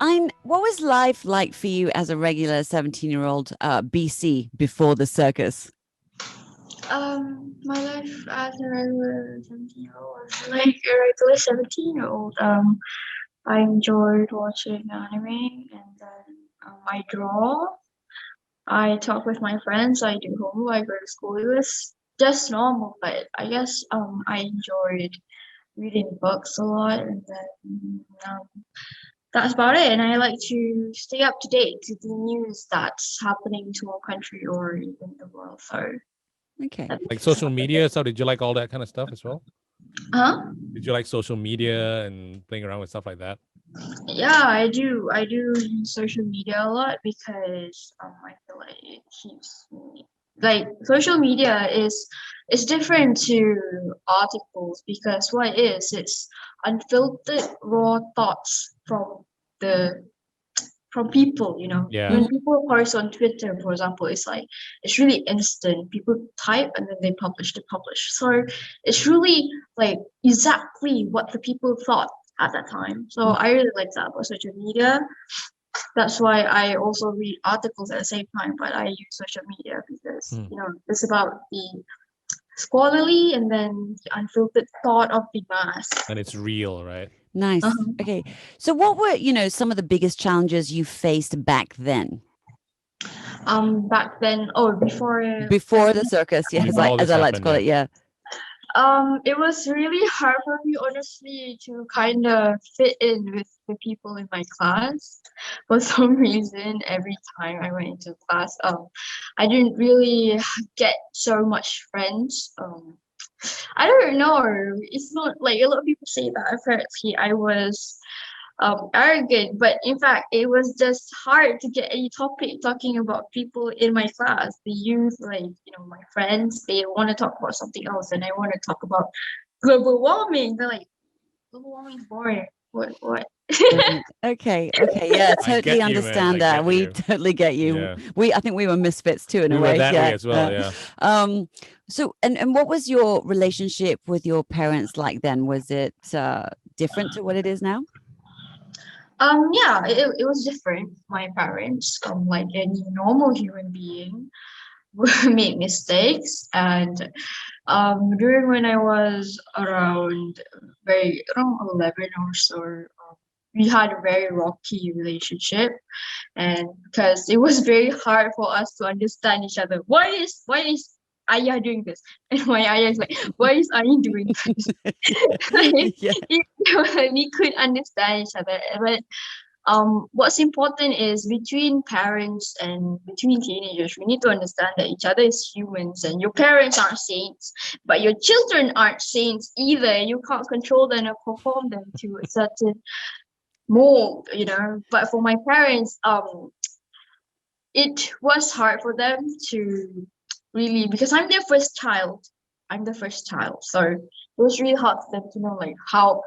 What was life like for you as a regular 17-year-old BC before the circus? My life as a regular 17-year-old was like a regular 17-year-old. I enjoyed watching anime and then I draw. I talk with my friends. I do homework. I go to school. It was just normal, but I guess I enjoyed reading books a lot, and then that's about it. And I like to stay up to date to the news that's happening to our country or even the world. So Okay. Like that's social about it. media. So did you like all that kind of stuff as well? Huh? Did you like social media and playing around with stuff like that? Yeah, I do. I do use social media a lot because I feel like it keeps me like social media is different to articles because what it is, it's unfiltered raw thoughts the from people, you know. Yeah. When people post on Twitter, for example, it's like it's really instant. People type and then they publish. So it's really like exactly what the people thought at that time. So I really like that about social media. That's why I also read articles at the same time, but I use social media because Hmm. you know it's about the scholarly and then the unfiltered thought of the mass. And it's real, right? Nice. Uh-huh. Okay. So what were, some of the biggest challenges you faced back then? Back then, oh, before Before the circus, yes, Before like all as this I like to happened, call yeah. it, yeah. It was really hard for me, honestly, to kind of fit in with the people in my class. For some reason, every time I went into class, I didn't really get so much friends. I don't know. It's not like a lot of people say that apparently I was arrogant, but in fact, it was just hard to get any topic talking about people in my class. The youth, like, you know, my friends, they want to talk about something else, and I want to talk about global warming. They're like, global warming is boring. What? Okay. Yeah, I totally get you, man. I understand that. get We you. totally get you. Yeah. I think we were misfits too in We a were way. that way Yeah. as well, yeah. Um, so and what was your relationship with your parents like then? Was it different to what it is now? Yeah, it was different. My parents, like any normal human being, made mistakes, and during when I was around 11 or so, we had a very rocky relationship, and because it was very hard for us to understand each other. Why is Ayah doing this? And my Ayah is like, why is Ayah doing this? Like, Yeah. we could understand each other, but what's important is between parents and between teenagers, we need to understand that each other is humans and your parents aren't saints, but your children aren't saints either. You can't control them or conform them to a certain mold, you know. But for my parents, it was hard for them to really because I'm the first child, so it was really hard for them to know like how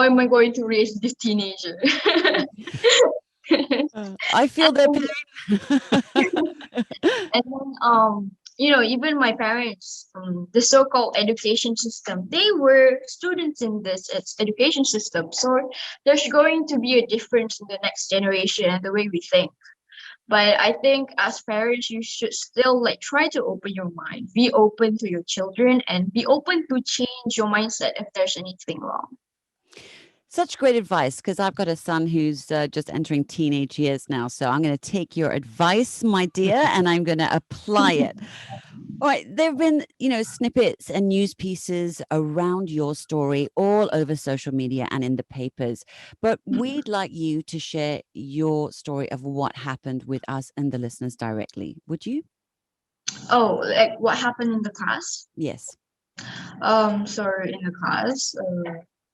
am I going to raise this teenager. I feel their and, pain. and then you know, even my parents, the so-called education system, they were students in this education system, so there's going to be a difference in the next generation and the way we think. But I think as parents, you should still like try to open your mind, be open to your children, and be open to change your mindset if there's anything wrong. Such great advice, because I've got a son who's just entering teenage years now. So I'm going to take your advice, my dear, and I'm going to apply it. All right. There have been, snippets and news pieces around your story all over social media and in the papers. But we'd like you to share your story of what happened with us and the listeners directly. Would you? Oh, like what happened in the class? Yes. So in the class,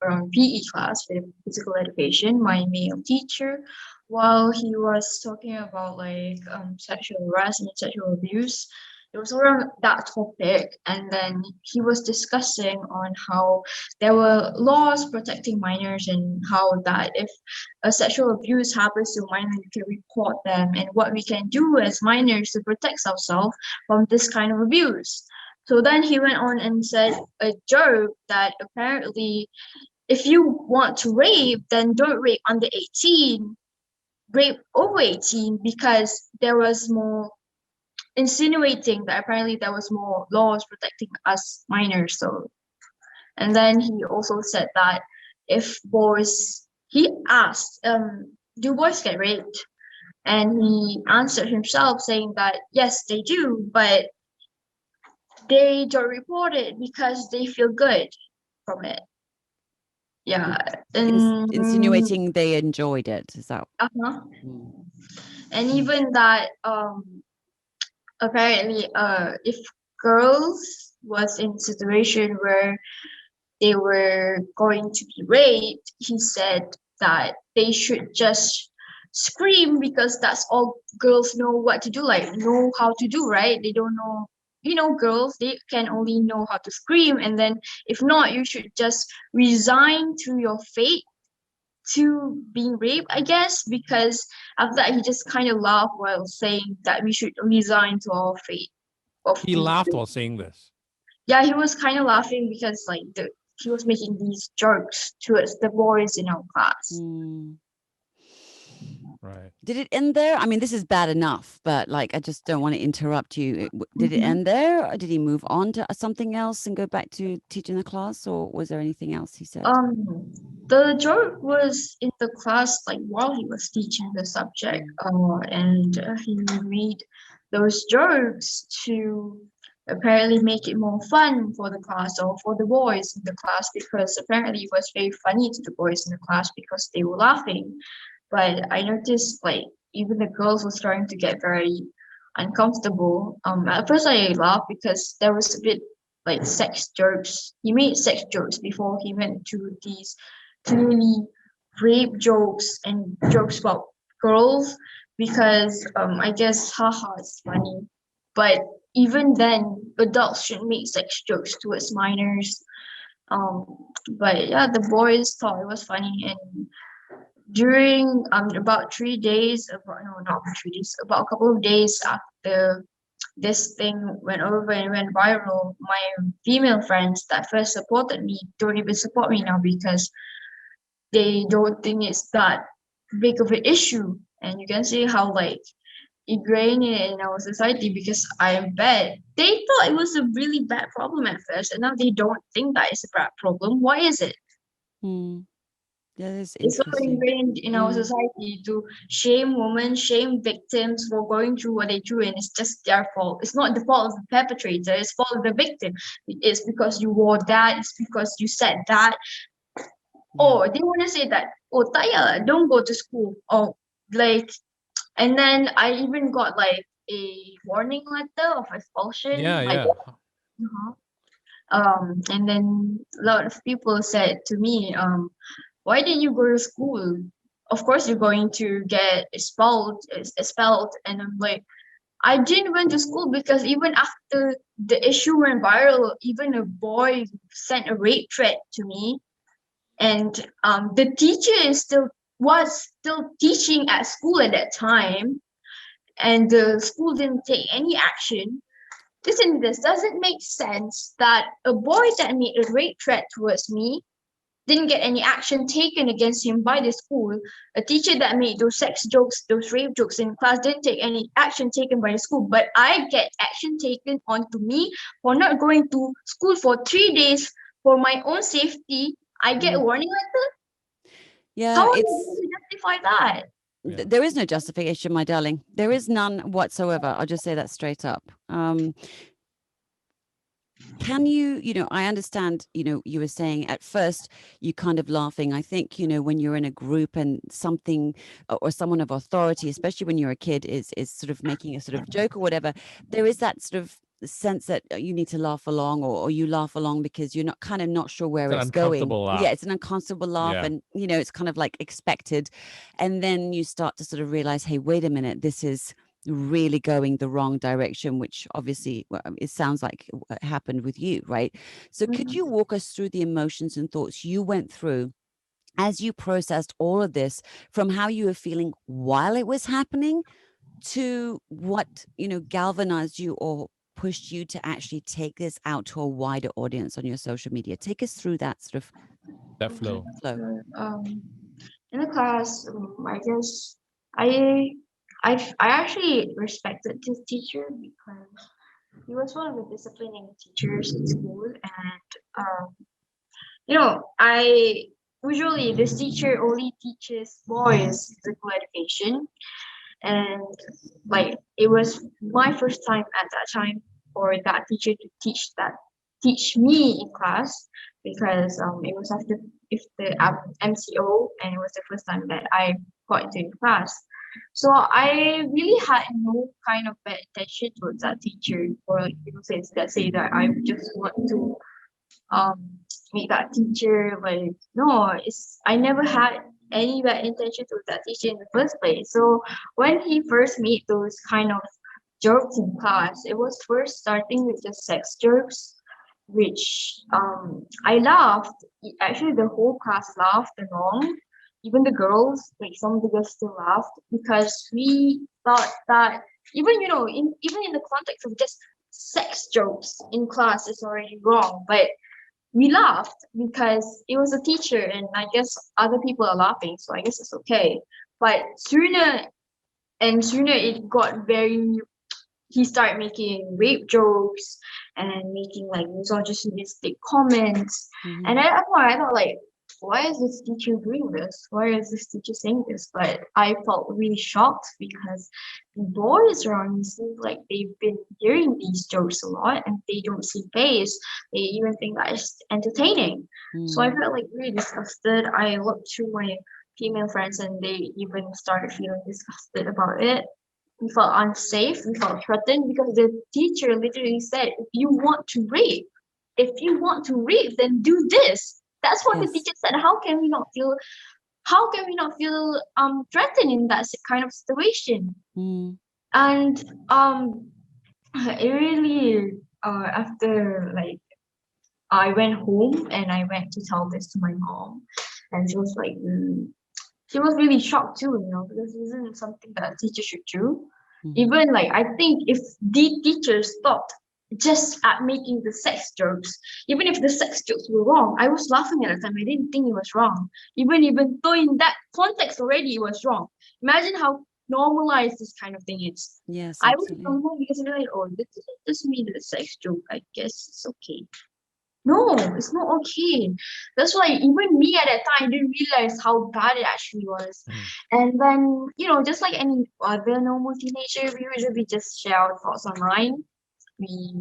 around PE class, physical education, my male teacher, while he was talking about like sexual harassment, sexual abuse, it was around that topic, and then he was discussing on how there were laws protecting minors and how that if a sexual abuse happens to a minor, you can report them, and what we can do as minors to protect ourselves from this kind of abuse. So then he went on and said a joke that apparently if you want to rape, then don't rape under 18. rape over 18 because there was more insinuating that apparently there was more laws protecting us minors. So, and then he also said that if boys, he asked, do boys get raped? And he answered himself saying that yes, they do, but they don't report it because they feel good from it. Yeah, and Insinuating they enjoyed it. Is that? uh-huh. Mm. And even that apparently if girls was in a situation where they were going to be raped, he said that they should just scream because that's all girls know what to do, like know how to do, right? They don't know, girls, they can only know how to scream. And then if not, you should just resign to your fate to being raped, I guess, because after that he just kind of laughed while saying that we should resign to our fate of He being laughed raped. while saying this. Yeah, he was kind of laughing because like he was making these jokes towards the boys in our class. Mm. Right. Did it end there? I mean, this is bad enough, but like, I just don't want to interrupt you. Did it Mhm. end there, or did he move on to something else and go back to teaching the class, or was there anything else he said? The joke was in the class like while he was teaching the subject, and he made those jokes to apparently make it more fun for the class or for the boys in the class, because apparently it was very funny to the boys in the class because they were laughing. But I noticed like even the girls were starting to get very uncomfortable. At first I laughed because there was a bit like sex jokes. He made sex jokes before he went to these clearly rape jokes and jokes about girls, because I guess haha it's funny. But even then, adults shouldn't make sex jokes towards minors. Um, but yeah, the boys thought it was funny, and during about 3 days, about, no, not 3 days, about a couple of days after this thing went over and went viral, my female friends that first supported me don't even support me now because they don't think it's that big of an issue. And you can see how like ingrained in our society because I am bad. They thought it was a really bad problem at first, and now they don't think that it's a bad problem. Why is it? Yeah, that's It's so interesting. ingrained in our society to shame women, shame victims for going through what they do, and it's just their fault. It's not the fault of the perpetrator, it's the fault of the victim. It's because you wore that, it's because you said that. Or they want to say that, oh, Taya, don't go to school. Or like, and then I even got like a warning letter of expulsion. Yeah, Like, yeah. and then a lot of people said to me, why didn't you go to school? Of course you're going to get expelled. And I'm like, I didn't went to school because even after the issue went viral, even a boy sent a rape threat to me, and the teacher was still teaching at school at that time, and the school didn't take any action. Listen, this doesn't make sense that a boy that made a rape threat towards me didn't get any action taken against him by the school. A teacher that made those sex jokes, those rape jokes in class didn't take any action taken by the school. But I get action taken onto me for not going to school for 3 days for my own safety. I get a warning letter. Yeah, How are you it's going to justify that? there is no justification, my darling. There is none whatsoever. I'll just say that straight up. Can you, I understand, you were saying at first you kind of laughing. I think, when you're in a group and something or someone of authority, especially when you're a kid, is sort of making a sort of joke or whatever, there is that sort of sense that you need to laugh along, or you laugh along because you're not sure where It's an it's going. uncomfortable laugh. Yeah, it's an uncomfortable laugh, and it's kind of like expected. And then you start to sort of realize, hey, wait a minute, this is really going the wrong direction, which obviously it sounds like happened with you, right? So could you walk us through the emotions and thoughts you went through as you processed all of this, from how you were feeling while it was happening to what galvanized you or pushed you to actually take this out to a wider audience on your social media? Take us through that sort of That flow. In the class, I guess I I actually respected this teacher because he was one of the disciplining teachers in school, and I usually this teacher only teaches boys physical education, and like it was my first time at that time for that teacher to teach me in class because it was after if the MCO, and it was the first time that I got into class. So I really had no kind of bad intention towards that teacher, or like people say that I just want to um make that teacher, like no, it's I never had any bad intention towards that teacher in the first place. So when he first made those kind of jokes in class, it was first starting with just sex jokes, which I laughed. Actually, the whole class laughed along. Even the girls, like some of the girls still laughed because we thought that even in the context of just sex jokes in class is already wrong. But we laughed because it was a teacher, and I guess other people are laughing, so I guess it's okay. But sooner it got very he started making rape jokes and making like misogynistic comments. And I thought like, why is this teacher doing this? Why is this teacher saying this? But I felt really shocked because the boys around me seem like they've been hearing these jokes a lot and they don't see face. They even think that it's entertaining. So I felt like really disgusted. I looked through my female friends and they even started feeling disgusted about it. We felt unsafe, we felt threatened because the teacher literally said, if you want to rape, then do this. That's what the Yes. teacher said. How can we not feel threatened in that kind of situation? And it really after like I went home and I went to tell this to my mom, and she was like she was really shocked too, because this isn't something that a teacher should do. Even like I think if the teacher stopped just at making the sex jokes, even if the sex jokes were wrong, I was laughing at the time. I didn't think it was wrong. Even though in that context already it was wrong. Imagine how normalized this kind of thing is. Yes, I was absolutely. normal because they're like, oh, this is just me the sex joke. I guess it's okay. No, it's not okay. That's why even me at that time didn't realize how bad it actually was. And then, just like any other normal teenager, we usually just share our thoughts online. We,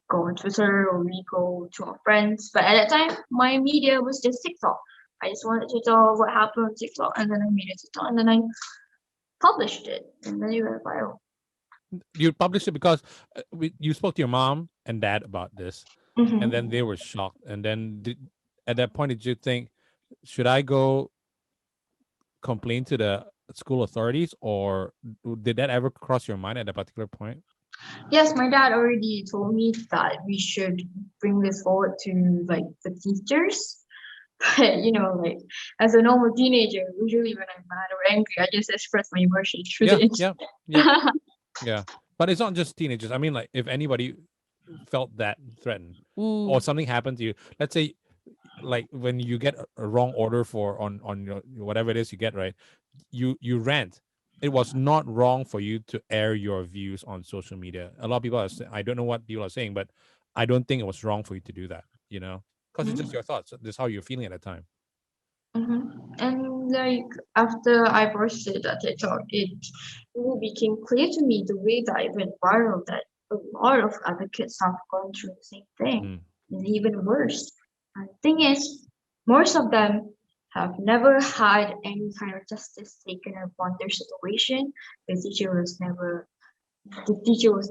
go on Twitter or we go to our friends. But at that time, my media was just TikTok. I just wanted to tell what happened on TikTok, and then I made a TikTok, and then I published it, and then it went viral. You published it because you spoke to your mom and dad about this, and then Mm-hmm. they were shocked. And then at that point, did you think, should I go complain to the school authorities, or did that ever cross your mind at that particular point? Yes, my dad already told me that we should bring this forward to like the teachers. But like as a normal teenager, usually when I'm mad or angry, I just express my emotions through Yeah, the yeah, yeah, internet. yeah. But it's not just teenagers. I mean, like, if anybody felt that threatened or something happened to you, let's say, like when you get a wrong order for on your whatever it is you get, right? You rant. It was not wrong for you to air your views on social media. A lot of people are I don't know what people are saying, but I don't think it was wrong for you to do that, because it's just your thoughts. This is how you're feeling at the time. Hmm. And like after I posted that TikTok, it really became clear to me the way that it went viral that a lot of other kids have gone through the same thing, Mm. and even worse. And the thing is, most of them have never had any kind of justice taken upon their situation. The teacher was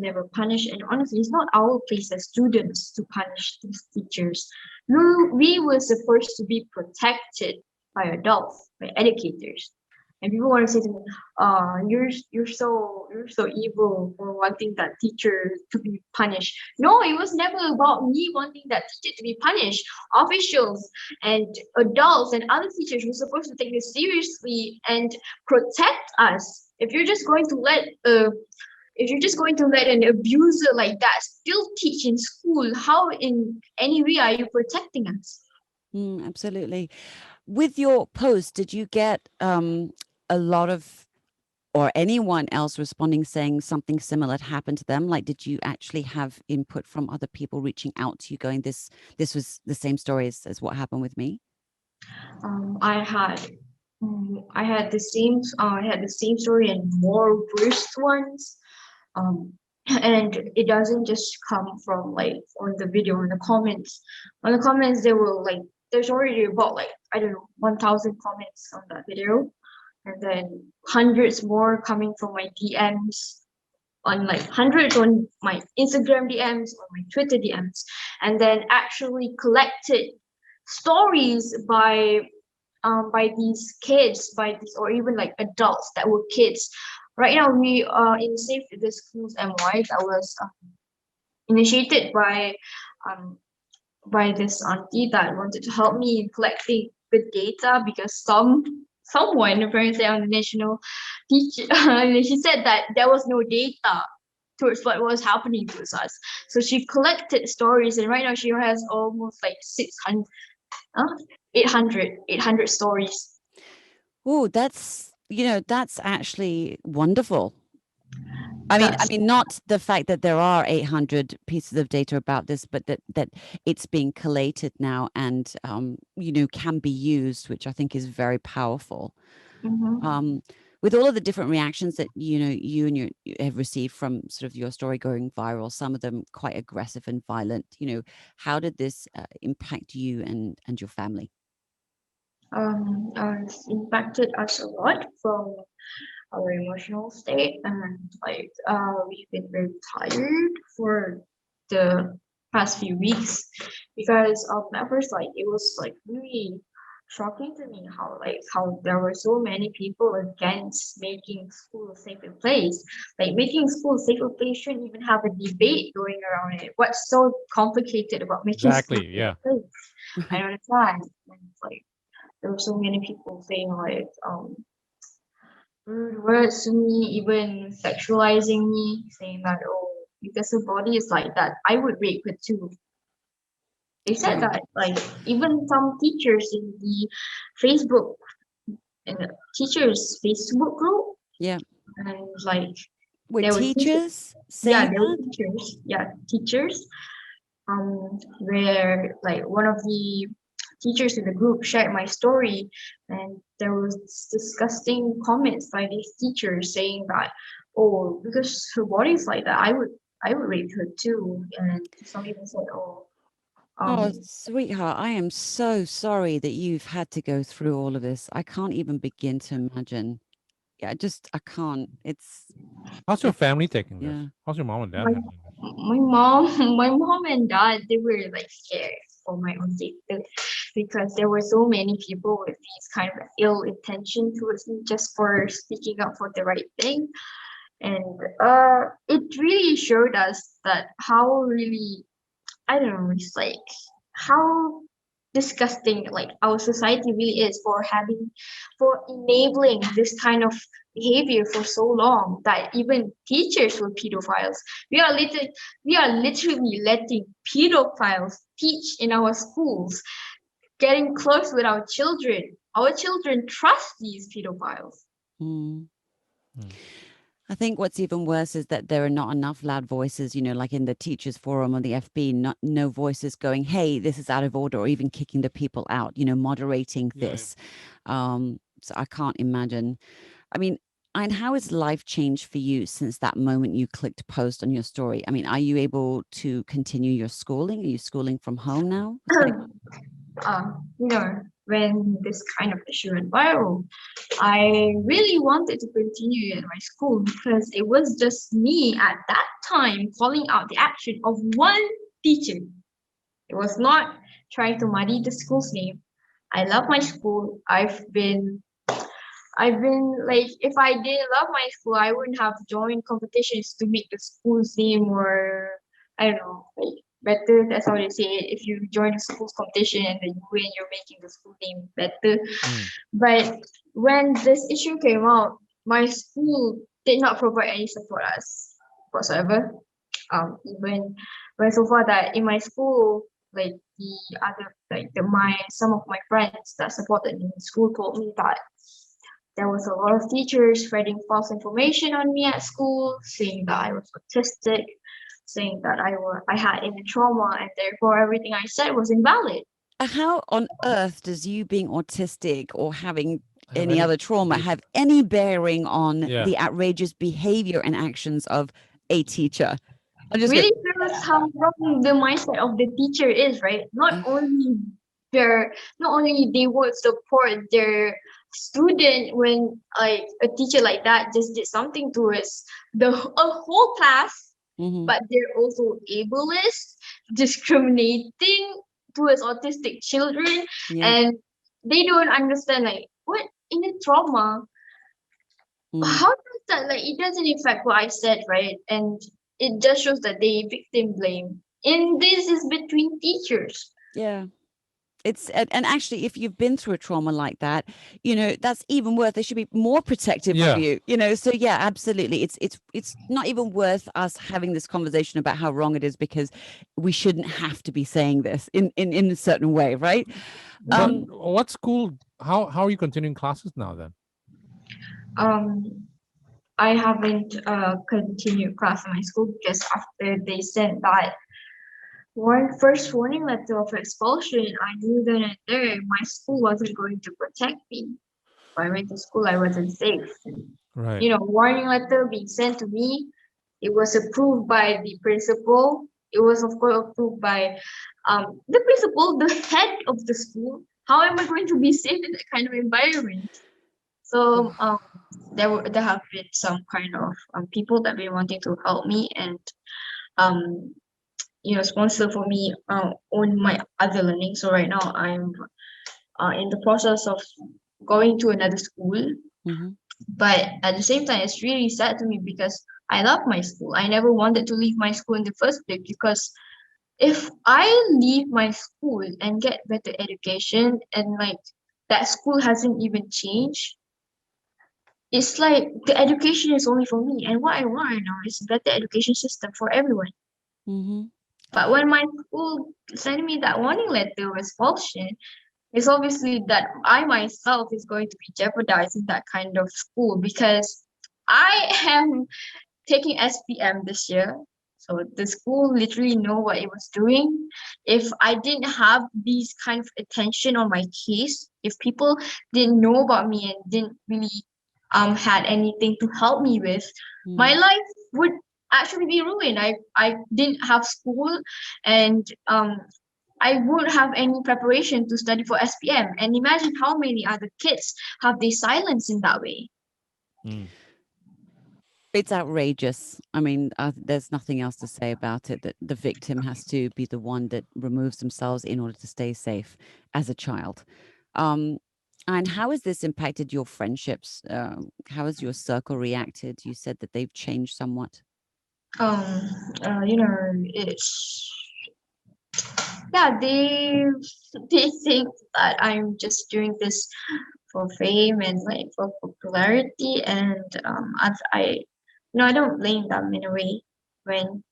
never punished, and honestly it's not our place as students to punish these teachers. We were supposed to be protected by adults, by educators. And people want to say to me, you're so evil for wanting that teacher to be punished. No, it was never about me wanting that teacher to be punished. Officials and adults and other teachers were supposed to take this seriously and protect us. If you're just going to let an abuser like that still teach in school, how in any way are you protecting us? Absolutely. With your post, did you get a lot of or anyone else responding saying something similar had happened to them? Like, did you actually have input from other people reaching out to you going, this was the same story as what happened with me? I had I had the same story and more worse ones. Um, and it doesn't just come from like on the video, on the comments. On the comments, there were like there's already about like I don't know 1,000 comments on that video, and then hundreds more coming from my DMs, on like hundreds on my Instagram DMs, on my Twitter DMs, and then actually collected stories by these kids, by these or even like adults that were kids. Right now, we are in Safe the Schools MY that was initiated um, by this auntie that wanted to help me in collecting the data because someone apparently on the national teacher she said that there was no data towards what was happening to us. So she collected stories, and right now she has almost like 600, 800 stories. Oh, that's, that's actually wonderful. I That's mean, not the fact that there are 800 pieces of data about this, but that it's being collated now and, can be used, which I think is very powerful. With all of the different reactions that, you and you have received from sort of your story going viral, some of them quite aggressive and violent, how did this impact you and your family? It's impacted us a lot from our emotional state, and like we've been very tired for the past few weeks because at first like it was like really shocking to me how there were so many people against making school a safer place. Like making school a safer place shouldn't even have a debate going around it. What's so complicated about making school a Exactly. safer Yeah. place? I don't understand. And it's like there were so many people saying like rude words to me, even sexualizing me, saying that, oh, because her body is like that, I would rape her too. They said that, like, even some teachers in the Facebook, in the teachers' Facebook group, Yeah. and like, Were there were teachers yeah, saying there were that? teachers, where like one of the teachers in the group shared my story, and there was disgusting comments by these teachers saying that, oh, because her body is like that, I would rape her too. And some people said, oh, Oh, um sweetheart, I am so sorry that you've had to go through all of this. I can't even begin to imagine. Yeah, I can't. How's your It's, family taking this? yeah. How's your mom and dad my handling this? my mom my mom and dad, they were like scared for my own safety because there were so many people with these kind of ill intention towards me just for speaking up for the right thing. And it really showed us that how really, I don't know, it's like how disgusting like our society really is for enabling this kind of behavior for so long that even teachers were pedophiles. We are literally letting pedophiles teach in our schools, getting close with our children. Our children trust these pedophiles. Mm. Hmm. I think what's even worse is that there are not enough loud voices, like in the teachers forum or the FB, no voices going, hey, this is out of order, or even kicking the people out, moderating Yeah. this. So I can't imagine. I mean, and how has life changed for you since that moment you clicked post on your story? I mean, are you able to continue your schooling? Are you schooling from home now? When this kind of issue went viral, I really wanted to continue in my school because it was just me at that time calling out the action of one teacher. It was not trying to muddy the school's name. I love my school. I've been like, if I didn't love my school, I wouldn't have joined competitions to make the school's name, or I don't know, like better. That's how they say it. If you join a school's competition and then you win, you're making the school name better. Mm. But when this issue came out, my school did not provide any support us whatsoever. Even when so far that in my school, like the other, like the my some of my friends that supported me in school told me that there was a lot of teachers spreading false information on me at school, saying that I was autistic, saying that I had inner trauma, and therefore everything I said was invalid. How on earth does you being autistic or having Have any other trauma basic- have any bearing on Yeah. the outrageous behavior and actions of a teacher? I'm just Really shows how wrong the mindset of the teacher is, right? Not only they won't support their student when like a teacher like that just did something to us, a whole class, but they're also ableist, discriminating towards autistic children, yeah. and they don't understand like what in the trauma. Mm. How does that, like, it doesn't affect what I said, right? And it just shows that they victim blame. And this is between teachers. Yeah. It's and actually, if you've been through a trauma like that, you know, that's even worth. They should be more protective Yeah. of you, you know. So yeah, absolutely. It's not even worth us having this conversation about how wrong it is, because we shouldn't have to be saying this in a certain way, right? But what school? How are you continuing classes now then? I haven't continued class in my school because after they sent that first warning letter of expulsion, I knew then and there my school wasn't going to protect me. When I went to school, I wasn't safe. Right. Warning letter being sent to me. It was approved by the principal. It was, of course, approved by the principal, the head of the school. How am I going to be safe in that kind of environment? So there have been some kind of people that have been wanting to help me and um, sponsor for me on my other learning. So right now I'm in the process of going to another school. But at the same time, it's really sad to me because I love my school. I never wanted to leave my school in the first place, because if I leave my school and get better education and like that school hasn't even changed, it's like the education is only for me. And what I want right now is a better education system for everyone. But when my school sent me that warning letter of expulsion, it's obviously that I myself is going to be jeopardized in that kind of school, because I am taking SPM this year. So the school literally know what it was doing. If I didn't have these kind of attention on my case, if people didn't know about me and didn't really had anything to help me with, my life would actually be ruined. I didn't have school, and I won't have any preparation to study for SPM. And imagine how many other kids have they silenced in that way. It's outrageous. I mean, there's nothing else to say about it, that the victim has to be the one that removes themselves in order to stay safe as a child. And how has this impacted your friendships? How has your circle reacted? You said that they've changed somewhat. It's they think that I'm just doing this for fame and like for popularity, and I don't blame them in a way. When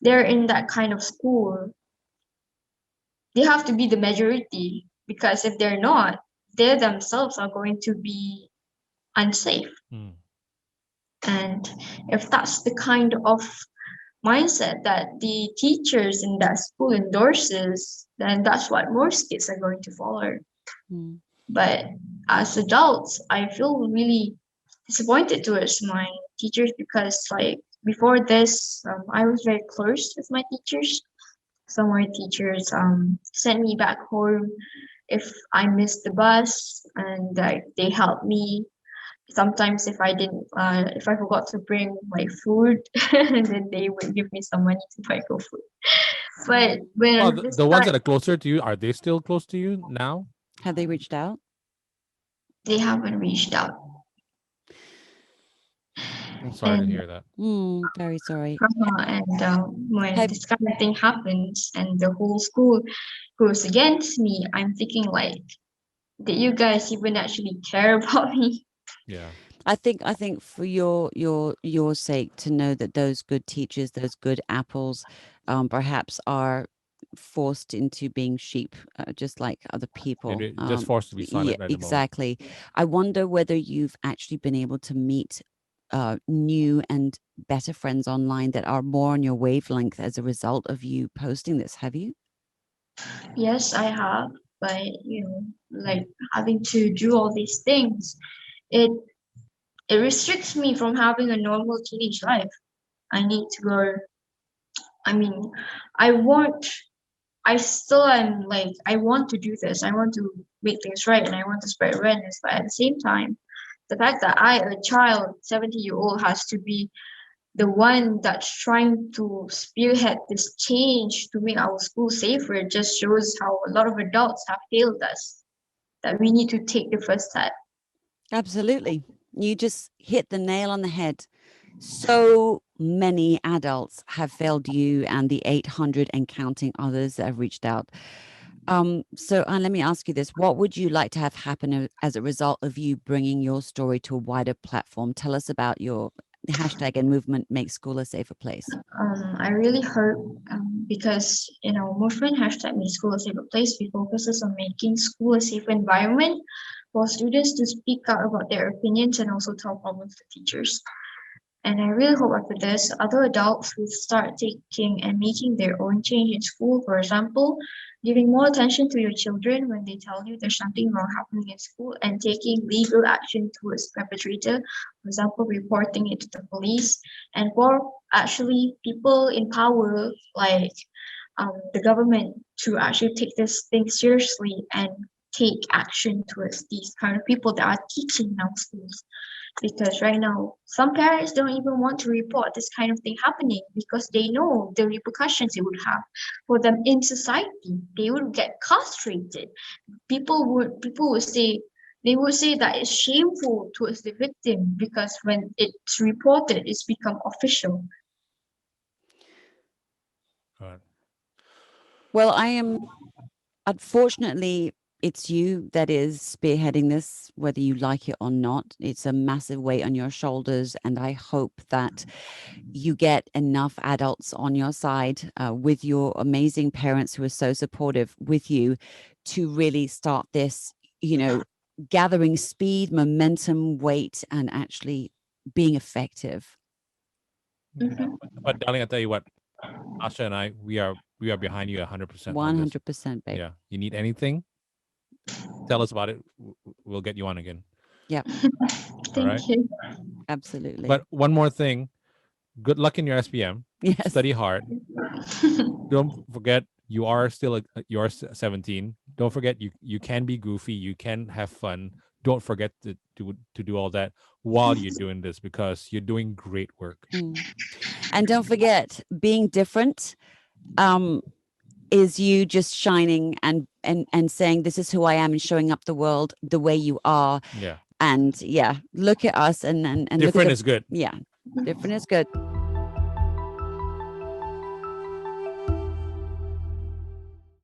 they're in that kind of school, they have to be the majority, because if they're not, they themselves are going to be unsafe. And if that's the kind of mindset that the teachers in that school endorses, then that's what most kids are going to follow. But as adults, I feel really disappointed towards my teachers, because like before this, I was very close with my teachers. Some of my teachers sent me back home if I missed the bus, and they helped me. Sometimes if I forgot to bring my food, then they would give me some money to buy go food. But when the ones that are closer to you, are they still close to you now? Have they reached out? They haven't reached out. I'm sorry to hear that. Very sorry. And when this kind of thing happens and the whole school goes against me, I'm thinking like, did you guys even actually care about me? Yeah. I think for your sake, to know that those good teachers, those good apples, perhaps are forced into being sheep, just like other people. Just forced to be silent at the moment. Exactly. I wonder whether you've actually been able to meet new and better friends online that are more on your wavelength as a result of you posting this. Have you? Yes, I have, but like having to do all these things, it it restricts me from having a normal teenage life. I need to go. I mean, I want. I still am like I want to do this. I want to make things right, and I want to spread awareness. But at the same time, the fact that I, a child, 70-year-old, has to be the one that's trying to spearhead this change to make our school safer just shows how a lot of adults have failed us. That we need to take the first step. Absolutely. You just hit the nail on the head. So many adults have failed you and the 800 and counting others that have reached out. So let me ask you this. What would you like to have happen as a result of you bringing your story to a wider platform? Tell us about your hashtag and movement Make School a Safer Place. I really hope because in our movement hashtag Make School a Safer Place, we focuses on making school a safer environment for students to speak out about their opinions and also tell problems to teachers. And I really hope after this, other adults will start taking and making their own change in school. For example, giving more attention to your children when they tell you there's something wrong happening in school and taking legal action towards the perpetrator. For example, reporting it to the police. And for actually people in power, like the government, to actually take this thing seriously and take action towards these kind of people that are teaching in our schools. Because right now, some parents don't even want to report this kind of thing happening because they know the repercussions it would have for them in society. They would get castrated. People would say they would say that it's shameful towards the victim because when it's reported, it's become official. Right. Well, unfortunately, it's you that is spearheading this, whether you like it or not. It's a massive weight on your shoulders. And I hope that you get enough adults on your side with your amazing parents who are so supportive with you to really start this, gathering speed, momentum, weight, and actually being effective. Mm-hmm. But darling, I tell you what, Asha and I, we are behind you 100% on this. 100%, babe. Yeah. You need anything? Tell us about it. We'll get you on again. Yeah. Thank you. Absolutely. But one more thing. Good luck in your SPM. Yes. Study hard. Don't forget you are still you're 17. Don't forget you can be goofy. You can have fun. Don't forget to do all that while you're doing this because you're doing great work. And don't forget, being different is you just shining and saying this is who I am and showing up the world the way you are. Yeah. And look at us and different is good. Yeah, different is good.